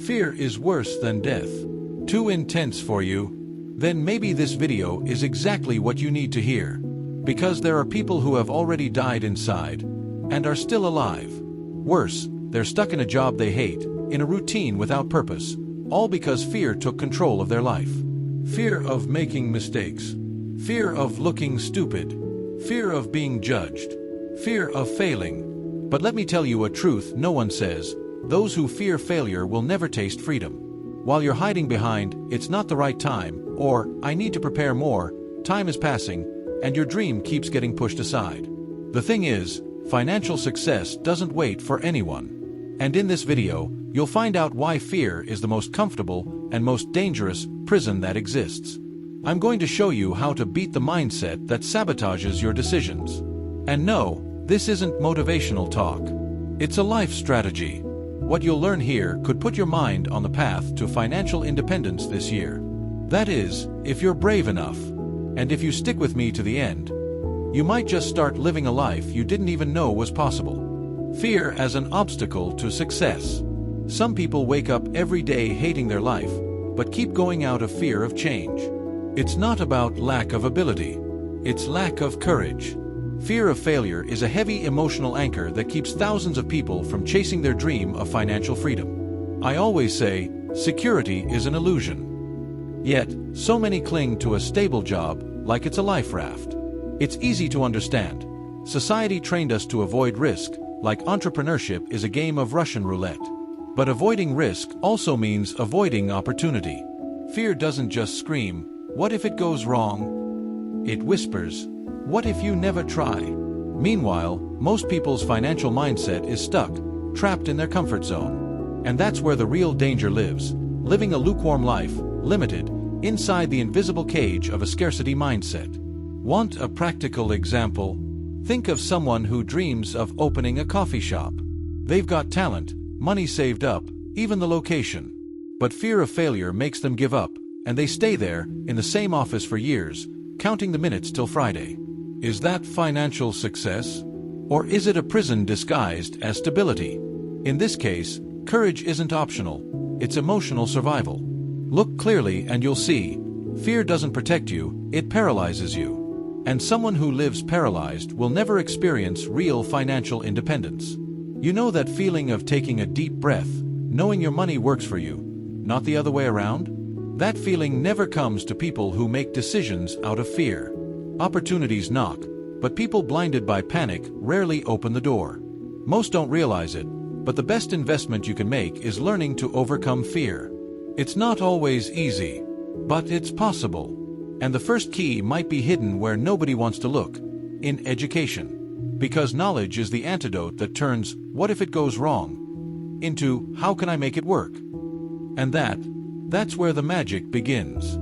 Fear is worse than death. Too intense for you? Then maybe this video is exactly what you need to hear. Because there are people who have already died inside and are still alive. Worse, they're stuck in a job they hate, in a routine without purpose, all because fear took control of their life. Fear of making mistakes. Fear of looking stupid. Fear of being judged. Fear of failing. But let me tell you a truth no one says: those who fear failure will never taste freedom. While you're hiding behind, "It's not the right time," or "I need to prepare more," time is passing, and your dream keeps getting pushed aside. The thing is, financial success doesn't wait for anyone. And in this video, you'll find out why fear is the most comfortable and most dangerous prison that exists. I'm going to show you how to beat the mindset that sabotages your decisions. And no, this isn't motivational talk. It's a life strategy. What you'll learn here could put your mind on the path to financial independence this year. That is, if you're brave enough. And if you stick with me to the end, you might just start living a life you didn't even know was possible. Fear as an obstacle to success. Some people wake up every day hating their life, but keep going out of fear of change. It's not about lack of ability. It's lack of courage. Fear of failure is a heavy emotional anchor that keeps thousands of people from chasing their dream of financial freedom. I always say, security is an illusion. Yet, so many cling to a stable job like it's a life raft. It's easy to understand. Society trained us to avoid risk, like entrepreneurship is a game of Russian roulette. But avoiding risk also means avoiding opportunity. Fear doesn't just scream, "What if it goes wrong?" It whispers, "What if you never try?" Meanwhile, most people's financial mindset is stuck, trapped in their comfort zone. And that's where the real danger lives, living a lukewarm life, limited, inside the invisible cage of a scarcity mindset. Want a practical example? Think of someone who dreams of opening a coffee shop. They've got talent, money saved up, even the location. But fear of failure makes them give up, and they stay there, in the same office for years, counting the minutes till Friday. Is that financial success? Or is it a prison disguised as stability? In this case, courage isn't optional, it's emotional survival. Look clearly and you'll see. Fear doesn't protect you, it paralyzes you. And someone who lives paralyzed will never experience real financial independence. You know that feeling of taking a deep breath, knowing your money works for you, not the other way around? That feeling never comes to people who make decisions out of fear. Opportunities knock, but people blinded by panic rarely open the door. Most don't realize it, but the best investment you can make is learning to overcome fear. It's not always easy, but it's possible. And the first key might be hidden where nobody wants to look: in education. Because knowledge is the antidote that turns "what if it goes wrong" into "how can I make it work?" And that's where the magic begins.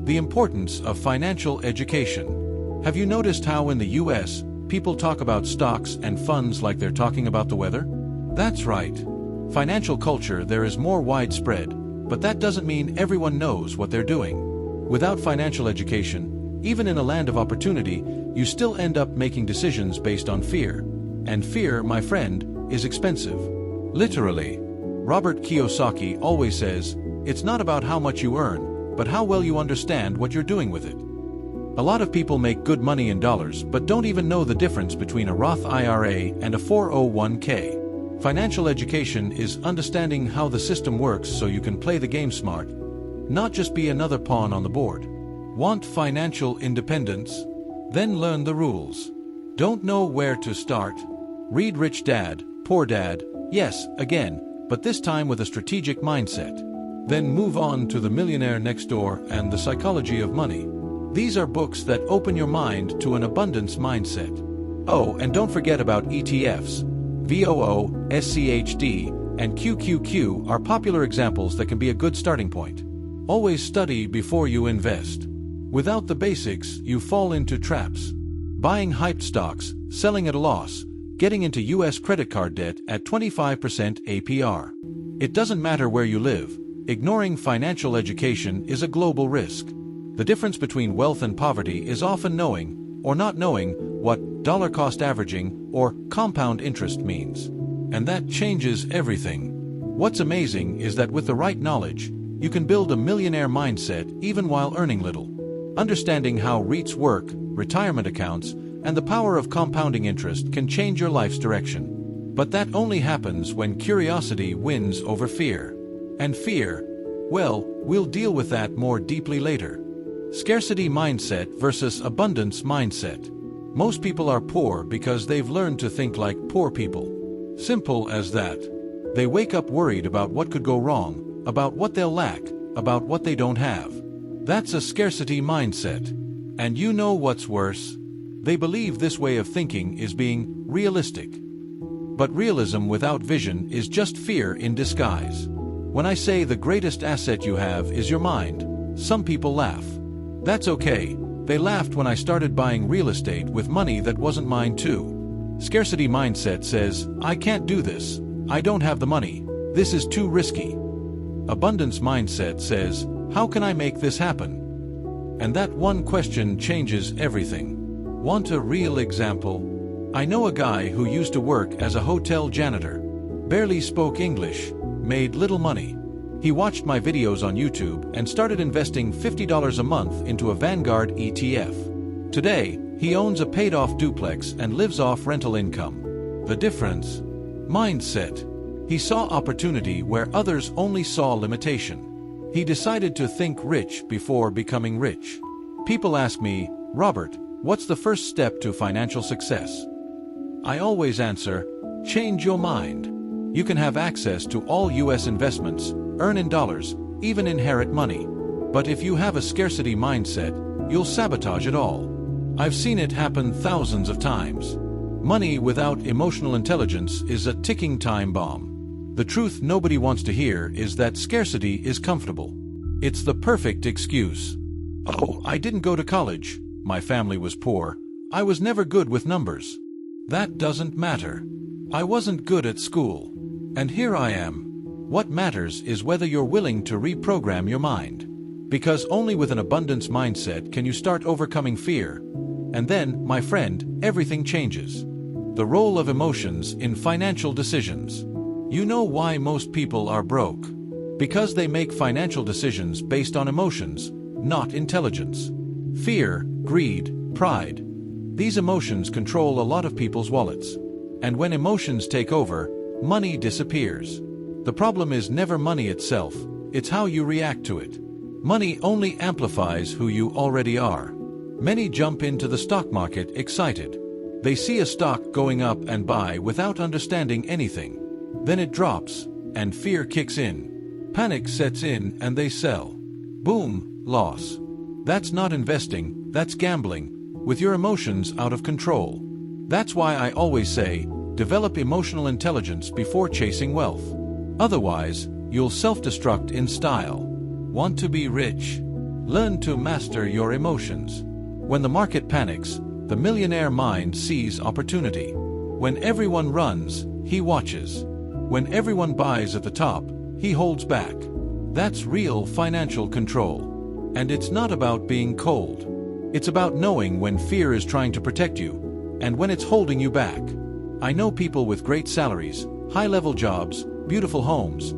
The importance of financial education. Have you noticed how in the US, people talk about stocks and funds like they're talking about the weather? That's right. Financial culture there is more widespread, but that doesn't mean everyone knows what they're doing. Without financial education, even in a land of opportunity, you still end up making decisions based on fear. And fear, my friend, is expensive. Literally. Robert Kiyosaki always says, "It's not about how much you earn, but how well you understand what you're doing with it." A lot of people make good money in dollars but don't even know the difference between a Roth IRA and a 401k. Financial education is understanding how the system works so you can play the game smart, not just be another pawn on the board. Want financial independence? Then learn the rules. Don't know where to start? Read Rich Dad, Poor Dad, yes, again, but this time with a strategic mindset. Then move on to The Millionaire Next Door and The Psychology of Money. These are books that open your mind to an abundance mindset. Oh, and don't forget about ETFs. VOO, SCHD, and QQQ are popular examples that can be a good starting point. Always study before you invest. Without the basics, you fall into traps. Buying hyped stocks, selling at a loss, getting into US credit card debt at 25% APR. It doesn't matter where you live. Ignoring financial education is a global risk. The difference between wealth and poverty is often knowing, or not knowing, what dollar cost averaging or compound interest means. And that changes everything. What's amazing is that with the right knowledge, you can build a millionaire mindset even while earning little. Understanding how REITs work, retirement accounts, and the power of compounding interest can change your life's direction. But that only happens when curiosity wins over fear. And fear, well, we'll deal with that more deeply later. Scarcity mindset versus abundance mindset. Most people are poor because they've learned to think like poor people. Simple as that. They wake up worried about what could go wrong, about what they'll lack, about what they don't have. That's a scarcity mindset. And you know what's worse? They believe this way of thinking is being realistic. But realism without vision is just fear in disguise. When I say the greatest asset you have is your mind, some people laugh. That's okay. They laughed when I started buying real estate with money that wasn't mine too. Scarcity mindset says, I can't do this. I don't have the money. This is too risky. Abundance mindset says, how can I make this happen? And that one question changes everything. Want a real example? I know a guy who used to work as a hotel janitor. Barely spoke English, made little money. He watched my videos on YouTube and started investing $50 a month into a Vanguard ETF. Today, he owns a paid-off duplex and lives off rental income. The difference? Mindset. He saw opportunity where others only saw limitation. He decided to think rich before becoming rich. People ask me, Robert, what's the first step to financial success? I always answer, change your mind. You can have access to all U.S. investments, earn in dollars, even inherit money. But if you have a scarcity mindset, you'll sabotage it all. I've seen it happen thousands of times. Money without emotional intelligence is a ticking time bomb. The truth nobody wants to hear is that scarcity is comfortable. It's the perfect excuse. Oh, I didn't go to college. My family was poor. I was never good with numbers. That doesn't matter. I wasn't good at school. And here I am. What matters is whether you're willing to reprogram your mind. Because only with an abundance mindset can you start overcoming fear. And then, my friend, everything changes. The role of emotions in financial decisions. You know why most people are broke? Because they make financial decisions based on emotions, not intelligence. Fear, greed, pride. These emotions control a lot of people's wallets. And when emotions take over, money disappears. The problem is never money itself, it's how you react to it. Money only amplifies who you already are. Many jump into the stock market excited. They see a stock going up and buy without understanding anything. Then it drops, and fear kicks in. Panic sets in and they sell. Boom, loss. That's not investing, that's gambling, with your emotions out of control. That's why I always say, develop emotional intelligence before chasing wealth. Otherwise, you'll self-destruct in style. Want to be rich? Learn to master your emotions. When the market panics, the millionaire mind sees opportunity. When everyone runs, he watches. When everyone buys at the top, he holds back. That's real financial control. And it's not about being cold. It's about knowing when fear is trying to protect you, and when it's holding you back. I know people with great salaries, high-level jobs, beautiful homes,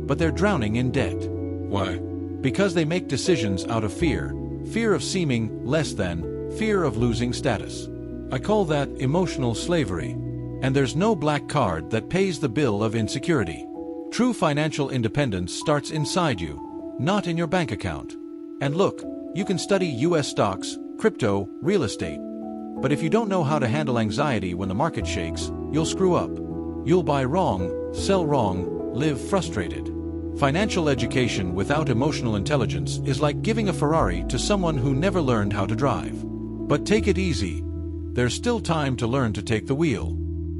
but they're drowning in debt. Why? Because they make decisions out of fear. Fear of seeming less than, fear of losing status. I call that emotional slavery. And there's no black card that pays the bill of insecurity. True financial independence starts inside you, not in your bank account. And look, you can study US stocks, crypto, real estate. But if you don't know how to handle anxiety when the market shakes, you'll screw up. You'll buy wrong, sell wrong, live frustrated. Financial education without emotional intelligence is like giving a Ferrari to someone who never learned how to drive. But take it easy. There's still time to learn to take the wheel.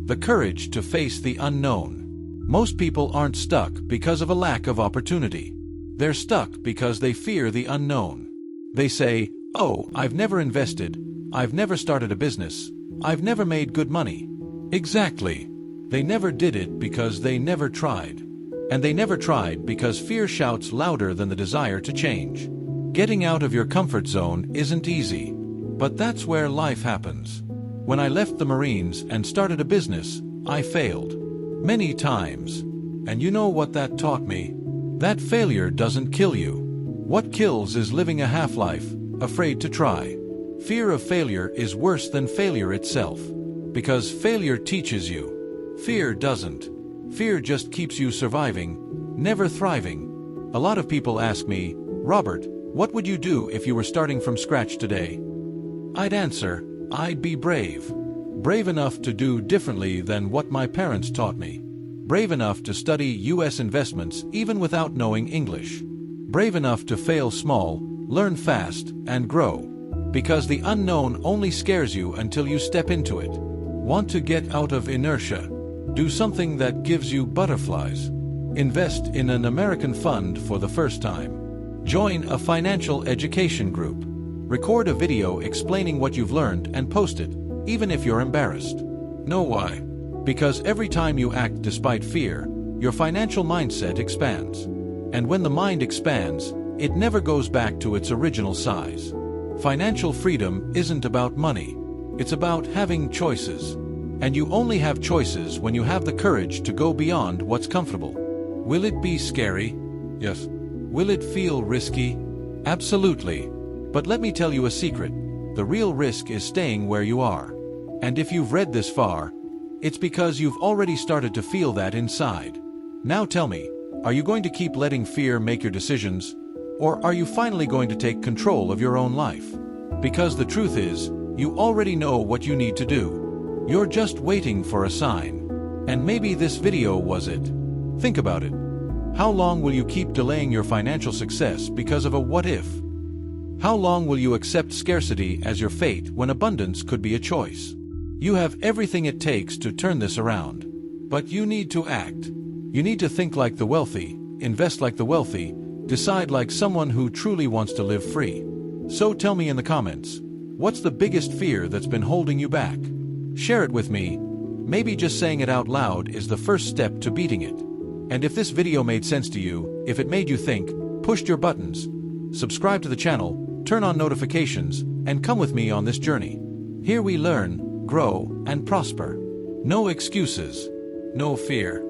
The courage to face the unknown. Most people aren't stuck because of a lack of opportunity. They're stuck because they fear the unknown. They say, oh, I've never invested, I've never started a business, I've never made good money. Exactly. They never did it because they never tried. And they never tried because fear shouts louder than the desire to change. Getting out of your comfort zone isn't easy. But that's where life happens. When I left the Marines and started a business, I failed. Many times. And you know what that taught me? That failure doesn't kill you. What kills is living a half-life, afraid to try. Fear of failure is worse than failure itself. Because failure teaches you. Fear doesn't. Fear just keeps you surviving, never thriving. A lot of people ask me, Robert, what would you do if you were starting from scratch today? I'd answer, I'd be brave. Brave enough to do differently than what my parents taught me. Brave enough to study US investments even without knowing English. Brave enough to fail small, learn fast, and grow. Because the unknown only scares you until you step into it. Want to get out of inertia? Do something that gives you butterflies. Invest in an American fund for the first time. Join a financial education group. Record a video explaining what you've learned and post it, even if you're embarrassed. Know why? Because every time you act despite fear, your financial mindset expands. And when the mind expands, it never goes back to its original size. Financial freedom isn't about money. It's about having choices. And you only have choices when you have the courage to go beyond what's comfortable. Will it be scary? Yes. Will it feel risky? Absolutely. But let me tell you a secret. The real risk is staying where you are. And if you've read this far, it's because you've already started to feel that inside. Now tell me, are you going to keep letting fear make your decisions? Or are you finally going to take control of your own life? Because the truth is, you already know what you need to do. You're just waiting for a sign. And maybe this video was it. Think about it. How long will you keep delaying your financial success because of a what if? How long will you accept scarcity as your fate when abundance could be a choice? You have everything it takes to turn this around. But you need to act. You need to think like the wealthy, invest like the wealthy, decide like someone who truly wants to live free. So tell me in the comments, what's the biggest fear that's been holding you back? Share it with me. Maybe just saying it out loud is the first step to beating it. And if this video made sense to you, if it made you think, pushed your buttons, subscribe to the channel, turn on notifications, and come with me on this journey. Here we learn, grow, and prosper. No excuses. No fear.